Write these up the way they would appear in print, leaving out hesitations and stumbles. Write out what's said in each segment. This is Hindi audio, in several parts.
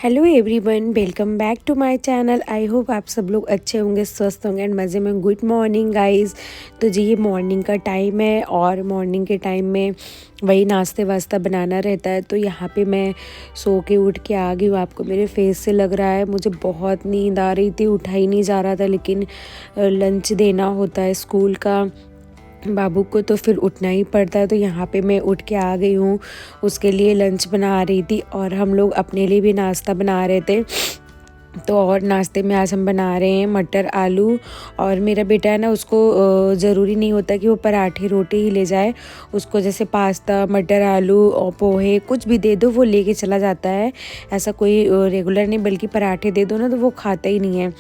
Hello everyone, welcome back to my channel. I hope आप सब लोग अच्छे होंगे, स्वस्थ होंगे एंड मज़े में। Good morning guys. तो जी ये मॉर्निंग का टाइम है और मॉर्निंग के टाइम में वही नाश्ते वास्ता बनाना रहता है। तो यहाँ पे मैं सो के उठ के आ गई हूँ। आपको मेरे फेस से लग रहा है मुझे बहुत नींद आ रही थी, उठा ही नहीं जा रहा था। लेकिन लंच देना होता है स्कूल का बाबू को, तो फिर उठना ही पड़ता है। तो यहाँ पे मैं उठ के आ गई हूँ, उसके लिए लंच बना रही थी और हम लोग अपने लिए भी नाश्ता बना रहे थे। तो और नाश्ते में आज हम बना रहे हैं मटर आलू। और मेरा बेटा है ना, उसको ज़रूरी नहीं होता कि वो पराठे रोटी ही ले जाए। उसको जैसे पास्ता मटर आलू और पोहे कुछ भी दे दो वो लेके चला जाता है। ऐसा कोई रेगुलर नहीं, बल्कि पराठे दे दो ना तो वो खाता ही नहीं है।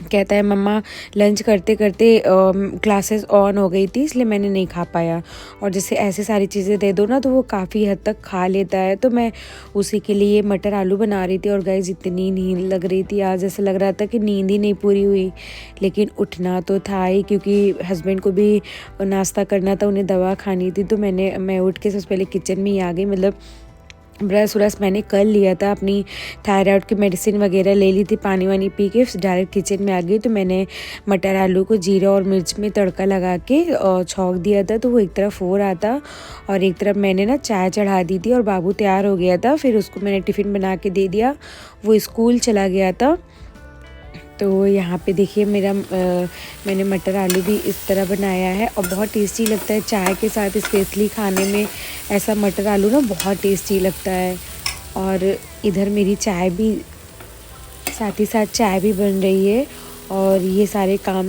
कहता है मम्मा लंच करते करते क्लासेस ऑन हो गई थी इसलिए मैंने नहीं खा पाया। और जैसे ऐसे सारी चीज़ें दे दो ना तो वो काफ़ी हद तक खा लेता है। तो मैं उसी के लिए मटर आलू बना रही थी। और गाइस इतनी नींद लग रही थी आज, ऐसा लग रहा था कि नींद ही नहीं पूरी हुई। लेकिन उठना तो था ही, क्योंकि हस्बैंड को भी नाश्ता करना था, उन्हें दवा खानी थी। तो मैं उठ के सबसे पहले किचन में ही आ गई। मतलब ब्रश व्रश मैंने कर लिया था, अपनी थायराइड की मेडिसिन वगैरह ले ली थी, पानी वानी पी के डायरेक्ट किचन में आ गई। तो मैंने मटर आलू को जीरा और मिर्च में तड़का लगा के छौंक दिया था। तो वो एक तरफ हो रहा था और एक तरफ मैंने ना चाय चढ़ा दी थी और बाबू तैयार हो गया था। फिर उसको मैंने टिफ़िन बना के दे दिया, वो स्कूल चला गया था। तो यहाँ पे देखिए मैंने मटर आलू भी इस तरह बनाया है और बहुत टेस्टी लगता है चाय के साथ, स्पेशली खाने में ऐसा मटर आलू ना बहुत टेस्टी लगता है। और इधर मेरी चाय भी, साथ ही साथ चाय भी बन रही है। और ये सारे काम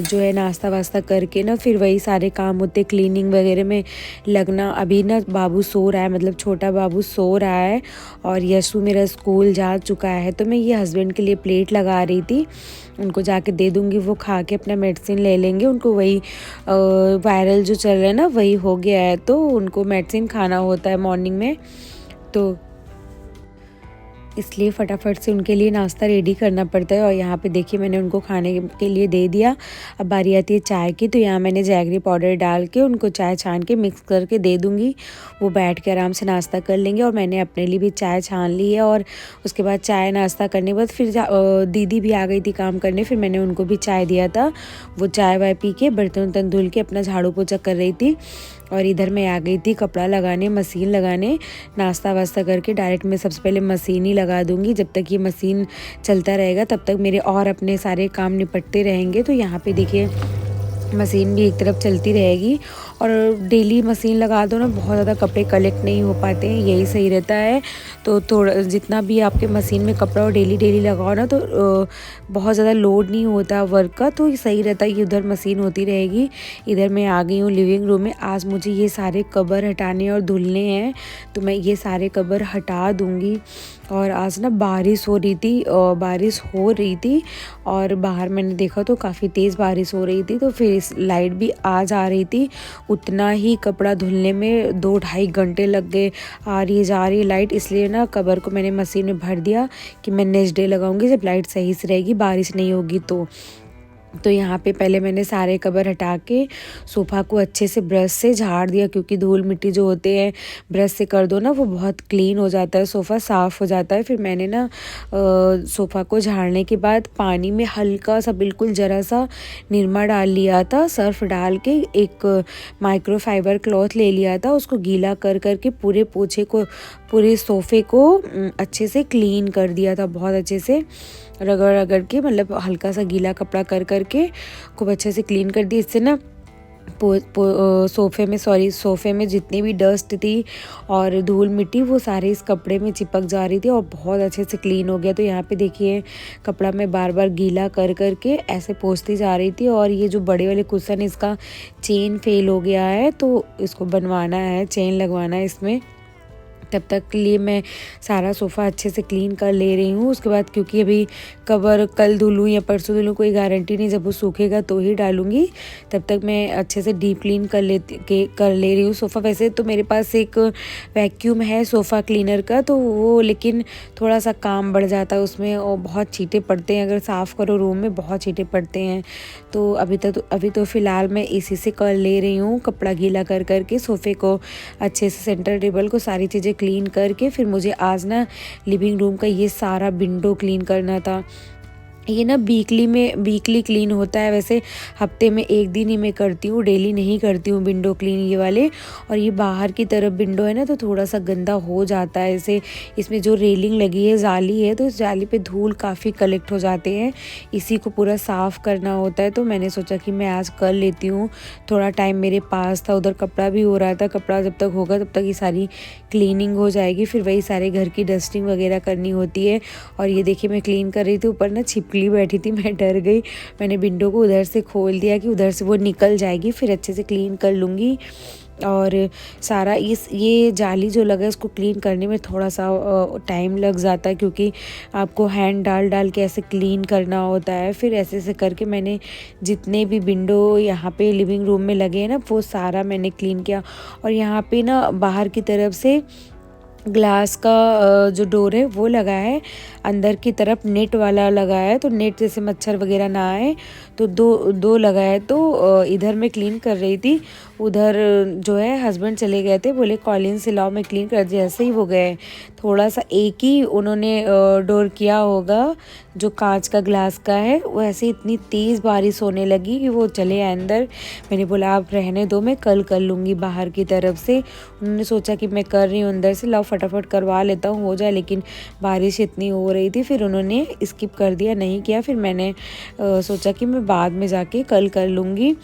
जो है नाश्ता वास्ता करके ना फिर वही सारे काम होते, क्लीनिंग वगैरह में लगना। अभी ना बाबू सो रहा है, मतलब छोटा बाबू सो रहा है और यशु मेरा स्कूल जा चुका है। तो मैं ये हस्बैंड के लिए प्लेट लगा रही थी, उनको जाके दे दूँगी, वो खा के अपना मेडिसिन ले लेंगे। उनको वही वायरल जो चल रहा है ना वही हो गया है, तो उनको मेडिसिन खाना होता है मॉर्निंग में। तो इसलिए फटाफट से उनके लिए नाश्ता रेडी करना पड़ता है। और यहाँ पे देखिए मैंने उनको खाने के लिए दे दिया। अब बारी आती है चाय की। तो यहाँ मैंने जैगरी पाउडर डाल के उनको चाय छान के मिक्स करके दे दूँगी, वो बैठ के आराम से नाश्ता कर लेंगे। और मैंने अपने लिए भी चाय छान ली है। और उसके बाद चाय नाश्ता करने के बाद फिर दीदी भी आ गई थी काम करने, फिर मैंने उनको भी चाय दिया था। वो चाय वाय पी के बर्तन वर्तन धुल के अपना झाड़ू पोछा कर रही थी। और इधर मैं आ गई थी कपड़ा लगाने, मशीन लगाने। नाश्ता वास्ता करके डायरेक्ट मैं सबसे पहले मशीन ही लगा दूंगी। जब तक ये मशीन चलता रहेगा तब तक मेरे और अपने सारे काम निपटते रहेंगे। तो यहाँ पे देखिए मशीन भी एक तरफ चलती रहेगी। और डेली मशीन लगा दो ना, बहुत ज़्यादा कपड़े कलेक्ट नहीं हो पाते हैं, यही सही रहता है। तो थोड़ा जितना भी आपके मशीन में कपड़ा और डेली लगाओ ना, तो बहुत ज़्यादा लोड नहीं होता वर्क का, तो ये सही रहता है कि उधर मशीन होती रहेगी। इधर मैं आ गई हूँ लिविंग रूम में। आज मुझे ये सारे कवर हटाने और धुलने हैं, तो मैं ये सारे कवर हटा दूँगी। और आज ना बारिश हो रही थी और बाहर मैंने देखा तो काफ़ी तेज़ बारिश हो रही थी। तो फिर इस लाइट भी आ जा रही थी, उतना ही कपड़ा धुलने में 2-2.5 घंटे लग गए। आ रही जा रही लाइट, इसलिए ना कवर को मैंने मशीन में भर दिया कि मैं नेक्स्ट डे लगाऊंगी जब लाइट सही से रहेगी, बारिश नहीं होगी। तो यहाँ पे पहले मैंने सारे कवर हटा के सोफ़ा को अच्छे से ब्रश से झाड़ दिया, क्योंकि धूल मिट्टी जो होते हैं ब्रश से कर दो ना वो बहुत क्लीन हो जाता है, सोफ़ा साफ़ हो जाता है। फिर मैंने ना सोफ़ा को झाड़ने के बाद पानी में हल्का सा, बिल्कुल ज़रा सा निरमा डाल लिया था, सर्फ डाल के एक माइक्रोफाइबर क्लॉथ ले लिया था, उसको गीला कर के पूरे सोफ़े को अच्छे से क्लीन कर दिया था। बहुत अच्छे से रगड़ के, मतलब हल्का सा गीला कपड़ा कर के खूब अच्छे से क्लीन कर दी। इससे ना सोफ़े में जितनी भी डस्ट थी और धूल मिट्टी वो सारे इस कपड़े में चिपक जा रही थी और बहुत अच्छे से क्लीन हो गया। तो यहाँ पे देखिए कपड़ा मैं बार बार गीला कर के ऐसे पोंछती जा रही थी। और ये जो बड़े वाले कुशन, इसका चेन फेल हो गया है, तो इसको बनवाना है, चेन लगवाना है इसमें। तब तक के लिए मैं सारा सोफ़ा अच्छे से क्लीन कर ले रही हूँ। उसके बाद क्योंकि अभी कवर कल धुलूँ या परसों धुलूँ कोई गारंटी नहीं, जब वो सूखेगा तो ही डालूँगी। तब तक मैं अच्छे से डीप क्लीन कर ले रही हूँ सोफ़ा। वैसे तो मेरे पास एक वैक्यूम है सोफ़ा क्लीनर का, तो वो लेकिन थोड़ा सा काम बढ़ जाता है उसमें और बहुत छींटे पड़ते हैं, अगर साफ़ करो रूम में बहुत छींटे पड़ते हैं। तो अभी तो फ़िलहाल मैं इसी से कर ले रही हूँ, कपड़ा गीला कर के सोफ़े को अच्छे से, सेंटर टेबल को, सारी चीज़ें क्लीन करके फिर मुझे आज ना लिविंग रूम का ये सारा विंडो क्लीन करना था। ये ना वीकली क्लीन होता है, वैसे हफ्ते में एक दिन ही मैं करती हूँ, डेली नहीं करती हूँ विंडो क्लीन ये वाले। और ये बाहर की तरफ विंडो है ना तो थोड़ा सा गंदा हो जाता है ऐसे, इसमें जो रेलिंग लगी है जाली है तो इस जाली पे धूल काफ़ी कलेक्ट हो जाते हैं, इसी को पूरा साफ़ करना होता है। तो मैंने सोचा कि मैं आज कर लेती हूँ, थोड़ा टाइम मेरे पास था, उधर कपड़ा भी हो रहा था, कपड़ा जब तक होगा तब तक ये सारी क्लीनिंग हो जाएगी, फिर वही सारे घर की डस्टिंग वगैरह करनी होती है। और ये देखिए मैं क्लीन कर रही थी, ऊपर ना छिपकली बैठी थी, मैं डर गई, मैंने विंडो को उधर से खोल दिया कि उधर से वो निकल जाएगी, फिर अच्छे से क्लीन कर लूँगी। और सारा ये जाली जो लगा है उसको क्लीन करने में थोड़ा सा टाइम लग जाता है, क्योंकि आपको हैंड डाल के ऐसे क्लीन करना होता है। फिर ऐसे ऐसे करके मैंने जितने भी विंडो यहाँ पे लिविंग रूम में लगे हैं ना वो सारा मैंने क्लीन किया। और यहाँ पे ना बाहर की तरफ से ग्लास का जो डोर है वो लगा है, अंदर की तरफ नेट वाला लगा है, तो नेट जैसे मच्छर वगैरह ना आए, तो दो लगा है। तो इधर मैं क्लीन कर रही थी, उधर जो है हस्बैंड चले गए थे, बोले कॉलिन से लाओ मैं क्लीन कर दिया। जैसे ही वो गए थोड़ा सा एक ही उन्होंने डोर किया होगा जो कांच का ग्लास का है, वैसे इतनी तेज़ बारिश होने लगी कि वो चले आए अंदर। मैंने बोला आप रहने दो, मैं कल कर लूँगी बाहर की तरफ से। उन्होंने सोचा कि मैं कर रही हूँ अंदर से, लाओ फटाफट करवा लेता हूँ हो जाए, लेकिन बारिश इतनी हो रही थी फिर उन्होंने स्किप कर दिया, नहीं किया। फिर मैंने सोचा कि मैं बाद में जाके कल कर लूँगी।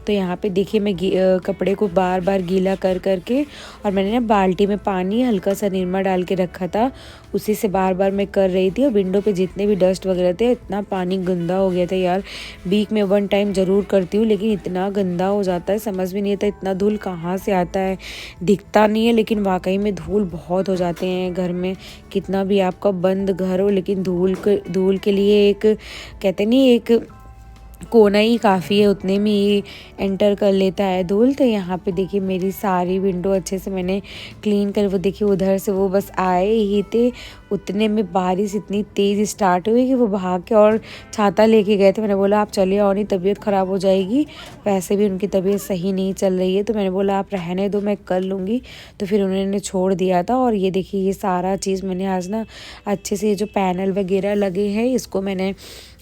तो यहाँ पे देखिए मैं कपड़े को बार बार गीला कर करके, और मैंने ना बाल्टी में पानी हल्का सा निरमा डाल के रखा था, उसी से बार बार मैं कर रही थी। और विंडो पे जितने भी डस्ट वगैरह थे, इतना पानी गंदा हो गया था यार। वीक में 1 टाइम ज़रूर करती हूँ, लेकिन इतना गंदा हो जाता है, समझ में नहीं आता इतना धूल कहाँ से आता है, दिखता नहीं है, लेकिन वाकई में धूल बहुत हो जाते हैं घर में। कितना भी आपका बंद घर हो, लेकिन धूल के लिए एक कहते नहीं एक कोना ही काफ़ी है, उतने में ही एंटर कर लेता है धूल। तो यहाँ पे देखिए मेरी सारी विंडो अच्छे से मैंने क्लीन कर, वो देखिए उधर से वो बस आए ही थे, उतने में बारिश इतनी तेज़ स्टार्ट हुई कि वो भाग के और छाता लेके गए थे। मैंने बोला आप चलिए और नहीं तबीयत ख़राब हो जाएगी, वैसे भी उनकी तबीयत सही नहीं चल रही है। तो मैंने बोला आप रहने दो मैं कर लूँगी, तो फिर उन्होंने छोड़ दिया था। और ये देखिए ये सारा चीज़ मैंने आज ना अच्छे से, जो पैनल वगैरह लगे हैं इसको मैंने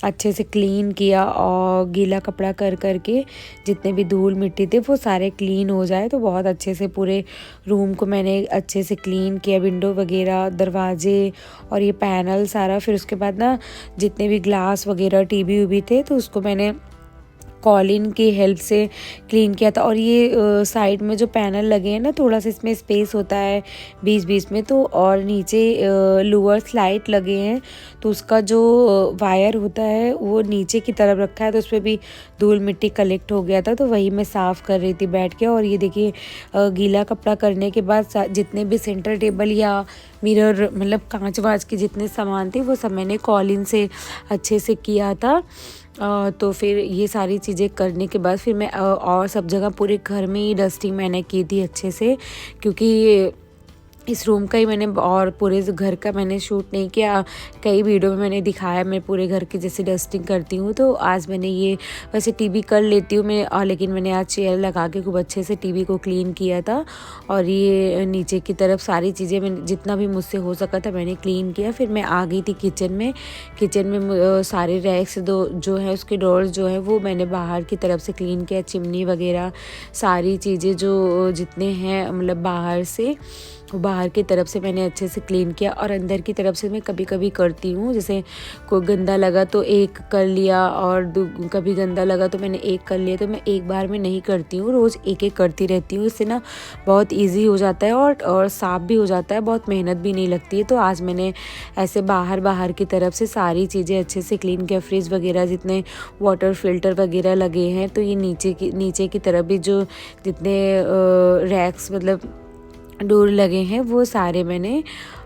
अच्छे से क्लीन किया, और गीला कपड़ा कर करके जितने भी धूल मिट्टी थे वो सारे क्लीन हो जाए। तो बहुत अच्छे से पूरे रूम को मैंने अच्छे से क्लीन किया, विंडो वगैरह, दरवाजे और ये पैनल सारा। फिर उसके बाद ना जितने भी ग्लास वगैरह टीवी उवी थे तो उसको मैंने कॉलिन की हेल्प से क्लीन किया था। और ये साइड में जो पैनल लगे हैं ना, थोड़ा सा इसमें स्पेस होता है बीच बीच में, तो और नीचे लोअर स्लाइड लगे हैं, तो उसका जो वायर होता है वो नीचे की तरफ रखा है, तो उस पर भी धूल मिट्टी कलेक्ट हो गया था, तो वही मैं साफ़ कर रही थी बैठ के। और ये देखिए गीला कपड़ा करने के बाद जितने भी सेंटर टेबल या मिरर मतलब कांच वाँच के जितने सामान थे वो सब मैंने कॉलिन से अच्छे से किया था। तो फिर ये सारी चीज़ें करने के बाद फिर मैं और सब जगह पूरे घर में ही डस्टिंग मैंने की थी अच्छे से, क्योंकि इस रूम का ही मैंने और पूरे घर का मैंने शूट नहीं किया। कई वीडियो में मैंने दिखाया मैं पूरे घर की जैसे डस्टिंग करती हूँ, तो आज मैंने ये वैसे टीवी कर लेती हूँ मैं, और लेकिन मैंने आज चेयर लगा के खूब अच्छे से टीवी को क्लीन किया था। और ये नीचे की तरफ सारी चीज़ें मैंने जितना भी मुझसे हो सका था मैंने क्लीन किया। फिर मैं आ गई थी किचन में सारे रैक्स जो है उसके डोर्स जो है वो मैंने बाहर की तरफ से क्लीन किया, चिमनी वगैरह सारी चीज़ें जो जितने हैं मतलब बाहर से, वो बाहर की तरफ से मैंने अच्छे से क्लीन किया। और अंदर की तरफ से मैं कभी कभी करती हूँ, जैसे कोई गंदा लगा तो एक कर लिया, और कभी गंदा लगा तो मैंने एक कर लिया। तो मैं एक बार में नहीं करती हूँ, रोज़ एक एक करती रहती हूँ, इससे ना बहुत इजी हो जाता है और साफ़ भी हो जाता है, बहुत मेहनत भी नहीं लगती है। तो आज मैंने ऐसे बाहर की तरफ से सारी चीज़ें अच्छे से क्लीन किया। फ्रिज वगैरह जितने वाटर फिल्टर वगैरह लगे हैं, तो ये नीचे की तरफ भी जो जितने रैक्स मतलब डोर लगे हैं वो सारे मैंने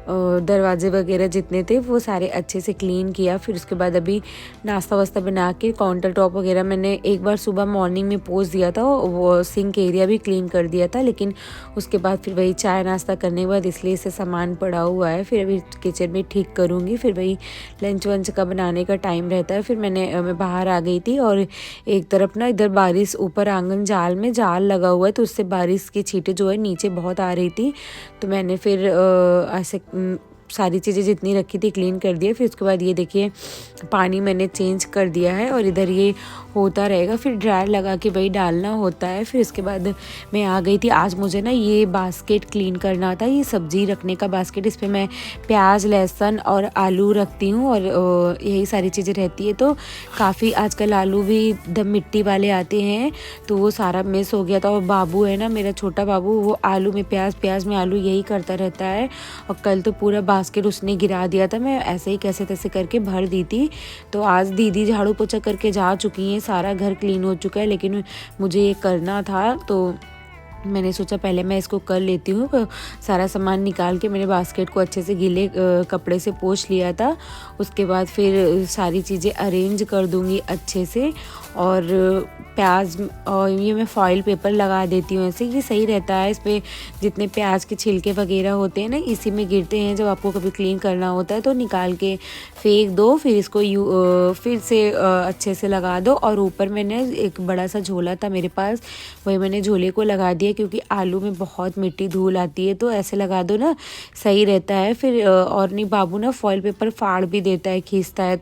दरवाजे वगैरह जितने थे वो सारे अच्छे से क्लीन किया। फिर उसके बाद अभी नाश्ता वास्ता बना के काउंटर टॉप वगैरह मैंने एक बार सुबह मॉर्निंग में पोंछ दिया था, वो सिंक एरिया भी क्लीन कर दिया था, लेकिन उसके बाद फिर वही चाय नाश्ता करने के बाद इसलिए इसे सामान पड़ा हुआ है। फिर अभी किचन में ठीक करूँगी, फिर वही लंच वंच का बनाने का टाइम रहता है। फिर मैं बाहर आ गई थी और एक तरफ ना इधर बारिश, ऊपर आंगन जाल में जाल लगा हुआ है तो उससे बारिश की छींटें जो है नीचे बहुत आ रही थी। तो मैंने फिर ऐसे सारी चीज़ें जितनी रखी थी क्लीन कर दिया। फिर उसके बाद ये देखिए पानी मैंने चेंज कर दिया है और इधर ये होता रहेगा, फिर ड्रायर लगा के वही डालना होता है। फिर उसके बाद मैं आ गई थी, आज मुझे ना ये बास्केट क्लीन करना था, ये सब्ज़ी रखने का बास्केट। इस पर मैं प्याज, लहसुन और आलू रखती हूँ और यही सारी चीज़ें रहती है। तो काफ़ी आजकल आलू भी दम मिट्टी वाले आते हैं तो वो सारा मिस हो गया था। और बाबू है ना मेरा छोटा बाबू, वो आलू में प्याज, प्याज में आलू यही करता रहता है। और कल तो पूरा बास्केट उसने गिरा दिया था, मैं ऐसे ही कैसे तैसे करके भर दी थी। तो आज दीदी झाड़ू पोछा करके जा चुकी हैं, सारा घर क्लीन हो चुका है, लेकिन मुझे ये करना था तो मैंने सोचा पहले मैं इसको कर लेती हूँ। सारा सामान निकाल के मैंने बास्केट को अच्छे से गीले कपड़े से पोंछ लिया था। उसके बाद फिर सारी चीज़ें अरेंज कर दूँगी अच्छे से। और प्याज और ये मैं फॉइल पेपर लगा देती हूँ, ऐसे ये सही रहता है। इस पर जितने प्याज के छिलके वगैरह होते हैं ना इसी में गिरते हैं, जब आपको कभी क्लीन करना होता है तो निकाल के फेंक दो, फिर इसको फिर से अच्छे से लगा दो। और ऊपर मैंने एक बड़ा सा झोला था मेरे पास, वही मैंने झोले को लगा दिया क्योंकि आलू में बहुत मिट्टी धूल आती है, तो ऐसे लगा दो ना सही रहता है। फिर और नहीं, बाबू ना फॉइल पेपर फाड़ भी देता है, खींचता है।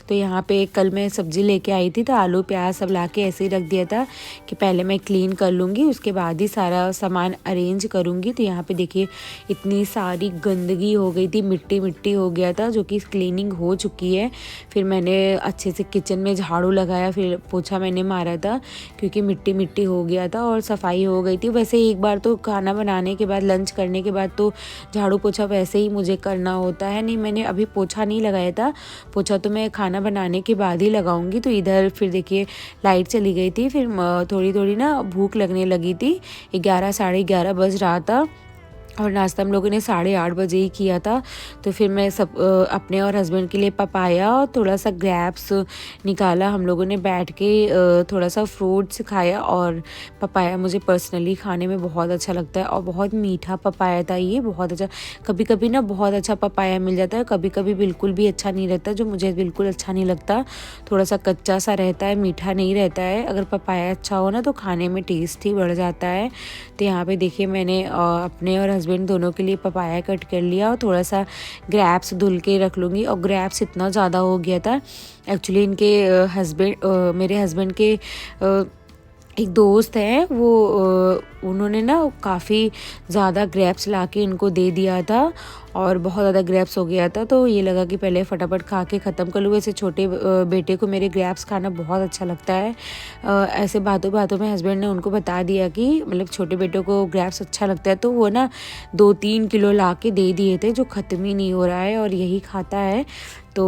तो यहाँ पे कल मैं सब्ज़ी लेके आई थी तो आलू प्याज सब लाके ऐसे ही रख दिया था कि पहले मैं क्लीन कर लूँगी, उसके बाद ही सारा सामान अरेंज करूँगी। तो यहाँ पे देखिए इतनी सारी गंदगी हो गई थी, मिट्टी मिट्टी हो गया था, जो कि क्लीनिंग हो चुकी है। फिर मैंने अच्छे से किचन में झाड़ू लगाया, फिर पोछा मैंने मारा था क्योंकि मिट्टी मिट्टी हो गया था और सफाई हो गई थी। वैसे एक बार तो खाना बनाने के बाद, लंच करने के बाद तो झाड़ू पोछा वैसे ही मुझे करना होता है। नहीं, मैंने अभी पोछा नहीं लगाया था, पोछा तो मैं खाना बनाने के बाद ही लगाऊंगी। तो इधर फिर देखिए लाइट चली गई थी, फिर थोड़ी थोड़ी ना भूख लगने लगी थी, 11 साढ़े 11 बज रहा था और नाश्ता हम लोगों ने 8:30 बजे ही किया था। तो फिर मैं सब अपने और हस्बैंड के लिए पपाया और थोड़ा सा ग्रेप्स निकाला, हम लोगों ने बैठ के थोड़ा सा फ्रूट्स खाया। और पपाया मुझे पर्सनली खाने में बहुत अच्छा लगता है और बहुत मीठा पपाया था ये, बहुत अच्छा। कभी कभी ना बहुत अच्छा पपाया मिल जाता है, कभी कभी बिल्कुल भी अच्छा नहीं रहता, जो मुझे बिल्कुल अच्छा नहीं लगता, थोड़ा सा कच्चा सा रहता है, मीठा नहीं रहता है। अगर पपाया अच्छा हो ना तो खाने में टेस्ट ही बढ़ जाता है। तो यहाँ पे देखिए मैंने अपने और हस्बैंड दोनों के लिए पपाया कट कर लिया और थोड़ा सा ग्रेप्स धुल के रख लूँगी। और ग्रेप्स इतना ज़्यादा हो गया था एक्चुअली, इनके मेरे हस्बैंड के एक दोस्त है, वो उन्होंने ना काफ़ी ज़्यादा ग्रेप्स ला के इनको दे दिया था और बहुत ज़्यादा ग्रेप्स हो गया था। तो ये लगा कि पहले फटाफट खा के ख़त्म कर लूँ। वैसे छोटे बेटे को मेरे ग्रेप्स खाना बहुत अच्छा लगता है। ऐसे बातों बातों में हस्बैंड ने उनको बता दिया कि मतलब छोटे बेटे को ग्रेप्स अच्छा लगता है, तो वो ना 2-3 किलो ला के दे दिए थे, जो ख़त्म ही नहीं हो रहा है और यही खाता है। तो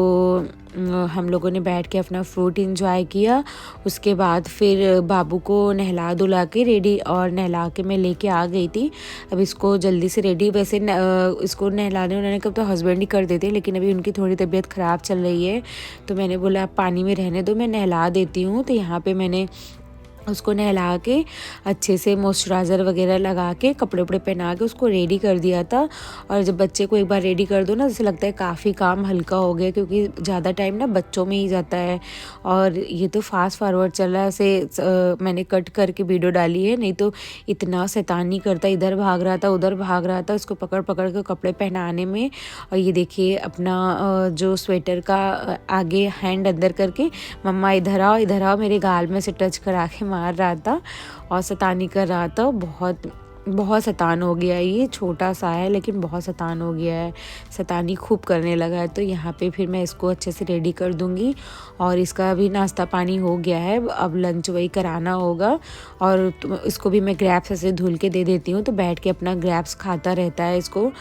हम लोगों ने बैठ के अपना फ्रूट एंजॉय किया। उसके बाद फिर बाबू को नहला धुला के रेडी, और नहला के मैं लेके आ गई थी। अब इसको जल्दी से रेडी, वैसे इसको नहलाने उन्होंने कब तो हस्बैंड ही कर देते, लेकिन अभी उनकी थोड़ी तबीयत ख़राब चल रही है तो मैंने बोला आप पानी में रहने दो, मैं नहला देती हूँ। तो यहाँ पे मैंने उसको नहला के अच्छे से मॉइस्चराइज़र वगैरह लगा के कपड़े उपड़े पहना के उसको रेडी कर दिया था। और जब बच्चे को एक बार रेडी कर दो ना, जैसे लगता है काफ़ी काम हल्का हो गया, क्योंकि ज़्यादा टाइम ना बच्चों में ही जाता है। और ये तो फास्ट फॉरवर्ड चल रहा है, ऐसे मैंने कट करके वीडियो डाली है, नहीं तो इतना शैतानी करता, इधर भाग रहा था उधर भाग रहा था उसको पकड़ पकड़ के कपड़े पहनाने में। और ये देखिए अपना जो स्वेटर का आगे हैंड अंदर करके मम्मा इधर आओ मेरे गाल में से टच करा के मार रहा था और शैतानी कर रहा था। बहुत शैतान हो गया, ये छोटा सा है लेकिन बहुत शैतान हो गया है, शैतानी खूब करने लगा है। तो यहाँ पे फिर मैं इसको अच्छे से रेडी कर दूँगी और इसका भी नाश्ता पानी हो गया है, अब लंच वही कराना होगा। और इसको भी मैं ग्रेप्स ऐसे धुल के दे देती हूँ, तो बैठ के अपना ग्रेप्स खाता रहता है इसको।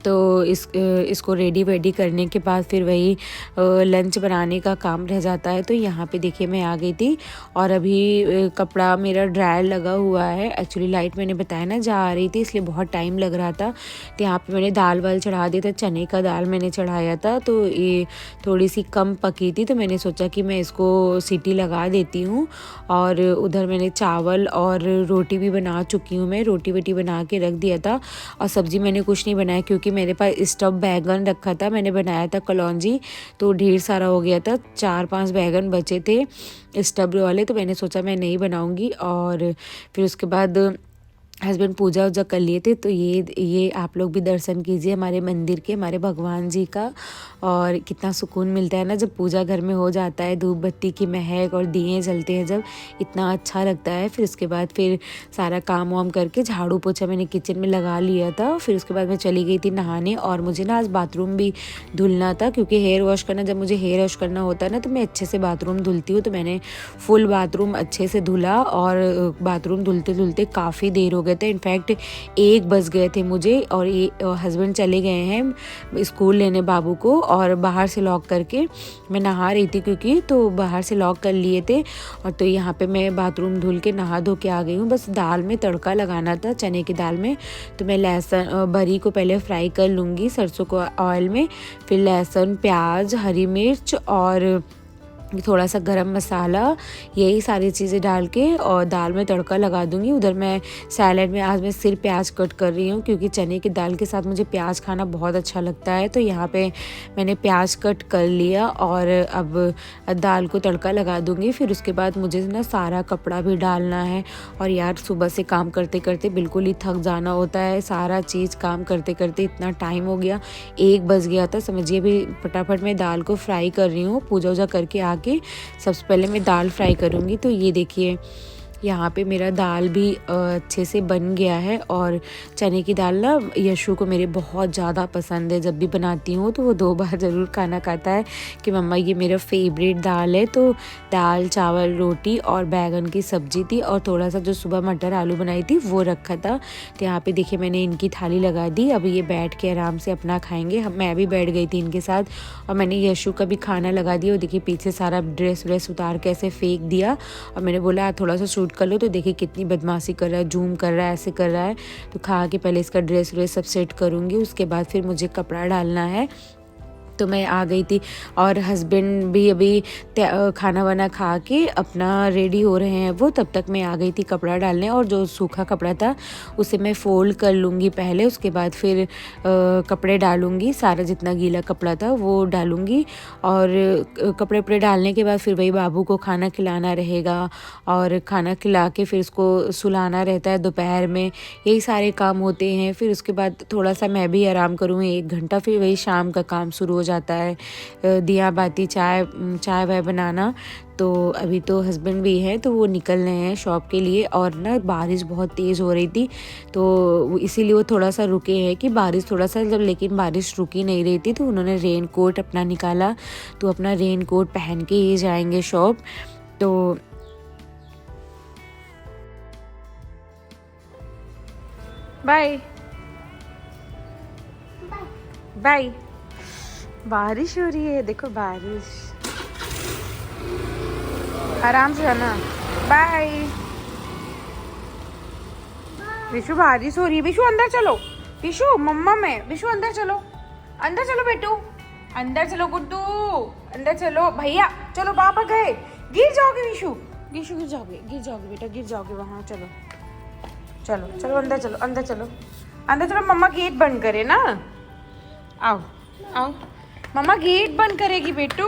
तो इसको रेडी वेडी करने के बाद फिर वही लंच बनाने का काम रह जाता है। तो यहाँ पे देखिए मैं आ गई थी और अभी कपड़ा मेरा ड्रायर लगा हुआ है। एक्चुअली लाइट मैंने बताया ना जा आ रही थी, इसलिए बहुत टाइम लग रहा था। तो यहाँ पे मैंने दाल वाल चढ़ा दी था, चने का दाल मैंने चढ़ाया था, तो ये थोड़ी सी कम पकी थी, तो मैंने सोचा कि मैं इसको सीटी लगा देती हूँ। और उधर मैंने चावल और रोटी भी बना चुकी हूँ, मैं रोटी वोटी बना के रख दिया था। और सब्ज़ी मैंने कुछ नहीं बनाया क्योंकि मेरे पास स्टफ बैगन रखा था, मैंने बनाया था कलौंजी, तो ढेर सारा हो गया था, 4-5 बैगन बचे थे स्टफ वाले, तो मैंने सोचा मैं नहीं बनाऊंगी। और फिर उसके बाद हस्बैंड पूजा वूजा कर लिए थे। तो ये आप लोग भी दर्शन कीजिए हमारे मंदिर के, हमारे भगवान जी का। और कितना सुकून मिलता है ना जब पूजा घर में हो जाता है, धूप बत्ती की महक और दिए जलते हैं जब, इतना अच्छा लगता है। फिर उसके बाद फिर सारा काम वाम करके झाड़ू पोछा मैंने किचन में लगा लिया था। फिर उसके बाद मैं चली गई थी नहाने, और मुझे ना आज बाथरूम भी धुलना था क्योंकि हेयर वॉश करना, जब मुझे हेयर वॉश करना होता है ना तो मैं अच्छे से बाथरूम धुलती हूँ। तो मैंने फुल बाथरूम अच्छे से धुला, और बाथरूम धुलते धुलते काफ़ी देर हो गए थे, इनफैक्ट 1 बज गए थे मुझे। और ये हस्बैंड चले गए हैं स्कूल लेने बाबू को, और बाहर से लॉक करके मैं नहा रही थी क्योंकि, तो बाहर से लॉक कर लिए थे। और तो यहाँ पे मैं बाथरूम धुल के नहा धो के आ गई हूँ। बस दाल में तड़का लगाना था, चने की दाल में। तो मैं लहसुन बरी को पहले फ्राई कर लूँगी सरसों को ऑयल में, फिर लहसुन, प्याज, हरी मिर्च और थोड़ा सा गरम मसाला, यही सारी चीज़ें डाल के और दाल में तड़का लगा दूंगी। उधर मैं सैलेड में आज मैं सिर्फ प्याज कट कर रही हूँ क्योंकि चने की दाल के साथ मुझे प्याज खाना बहुत अच्छा लगता है। तो यहाँ पे मैंने प्याज कट कर लिया और अब दाल को तड़का लगा दूंगी। फिर उसके बाद मुझे ना सारा कपड़ा भी डालना है, और यार सुबह से काम करते करते बिल्कुल ही थक जाना होता है, सारा चीज़ काम करते करते इतना टाइम हो गया, 1 बज गया था समझिए। भी फटाफट मैं दाल को फ्राई कर रही हूँ, पूजा वूजा करके आके सबसे पहले मैं दाल फ्राई करूँगी। तो ये देखिए यहाँ पे मेरा दाल भी अच्छे से बन गया है। और चने की दाल ना यशु को मेरे बहुत ज़्यादा पसंद है, जब भी बनाती हूँ तो वो 2 बार ज़रूर खाना खाता है कि मम्मा ये मेरा फेवरेट दाल है। तो दाल, चावल, रोटी और बैगन की सब्ज़ी थी, और थोड़ा सा जो सुबह मटर आलू बनाई थी वो रखा था। तो यहाँ पे देखिए मैंने इनकी थाली लगा दी, अब ये बैठ के आराम से अपना खाएँगे। मैं भी बैठ गई थी इनके साथ, और मैंने यशु का भी खाना लगा दिया। और देखिए पीछे सारा ड्रेस व्रेस उतार के ऐसे फेंक दिया, और मैंने बोला थोड़ा सा कर लो। तो देखिए कितनी बदमाशी कर रहा है, जूम कर रहा है, ऐसे कर रहा है। तो खा के पहले इसका ड्रेस व्रेस सब सेट करूँगी, उसके बाद फिर मुझे कपड़ा डालना है। तो मैं आ गई थी, और हस्बैंड भी अभी खाना वाना खा के अपना रेडी हो रहे हैं वो, तब तक मैं आ गई थी कपड़ा डालने। और जो सूखा कपड़ा था उसे मैं फ़ोल्ड कर लूँगी पहले, उसके बाद फिर कपड़े डालूँगी, सारा जितना गीला कपड़ा था वो डालूँगी। और कपड़े वपड़े डालने के बाद फिर वही बाबू को खाना खिलाना रहेगा, और खाना खिला के फिर उसको सुलाना रहता है दोपहर में, यही सारे काम होते हैं। फिर उसके बाद थोड़ा सा मैं भी आराम करूँगी 1 घंटा, फिर वही शाम का काम शुरू हो जाता है, दिया बाती, चाय वाय बनाना। तो अभी तो हस्बैंड भी है तो वो निकल रहे हैं शॉप के लिए, और ना बारिश बहुत तेज़ हो रही थी तो इसीलिए वो थोड़ा सा रुके हैं कि बारिश थोड़ा सा जब, लेकिन बारिश रुकी नहीं रही थी तो उन्होंने रेन कोट अपना निकाला, तो अपना रेन कोट पहन के ही जाएंगे शॉप। तो बाय बाय। बारिश हो रही है, देखो बारिश, आराम से जाना। बाय विशु, बारिश हो रही है। विशु अंदर चलो, विशु मम्मा में, विशु अंदर चलो, अंदर चलो बेटू, अंदर चलो गुड्डू, अंदर चलो भैया, चलो पापा गए, गिर जाओगे विशु, विशु गिर जाओगे बेटा, गिर जाओगे वहाँ। चलो चलो चलो अंदर चलो, अंदर चलो, अंदर चलो, मम्मा गेट बंद करे ना, आओ आओ, मम्मा गेट बंद करेगी बेटू।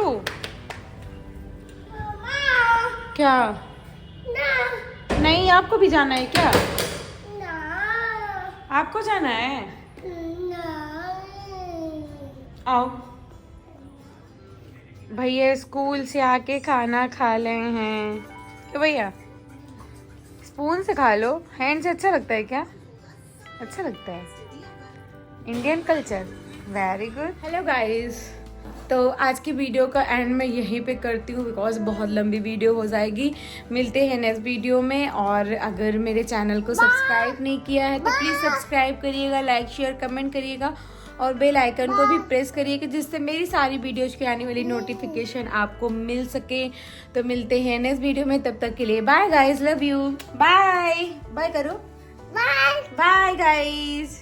क्या नहीं, आपको भी जाना है क्या? आपको जाना है? आओ, भैया स्कूल से आके खाना खा रहे हैं, क्या भैया स्पून से खा लो, हैंड से अच्छा लगता है क्या? अच्छा लगता है, Indian culture, very good. Hello guys, तो आज की वीडियो का एंड मैं यहीं पे करती हूँ बिकॉज बहुत लंबी वीडियो हो जाएगी। मिलते हैं नेक्स्ट वीडियो में, और अगर मेरे चैनल को सब्सक्राइब नहीं किया है तो प्लीज़ सब्सक्राइब करिएगा, लाइक शेयर कमेंट करिएगा, और बेल आइकन को भी प्रेस करिए कि जिससे मेरी सारी वीडियोज की आने वाली नोटिफिकेशन आपको मिल सके। तो मिलते हैं नेक्स्ट वीडियो में, तब तक के लिए bye guys, love you, bye bye करो, बाय बाय गाइज।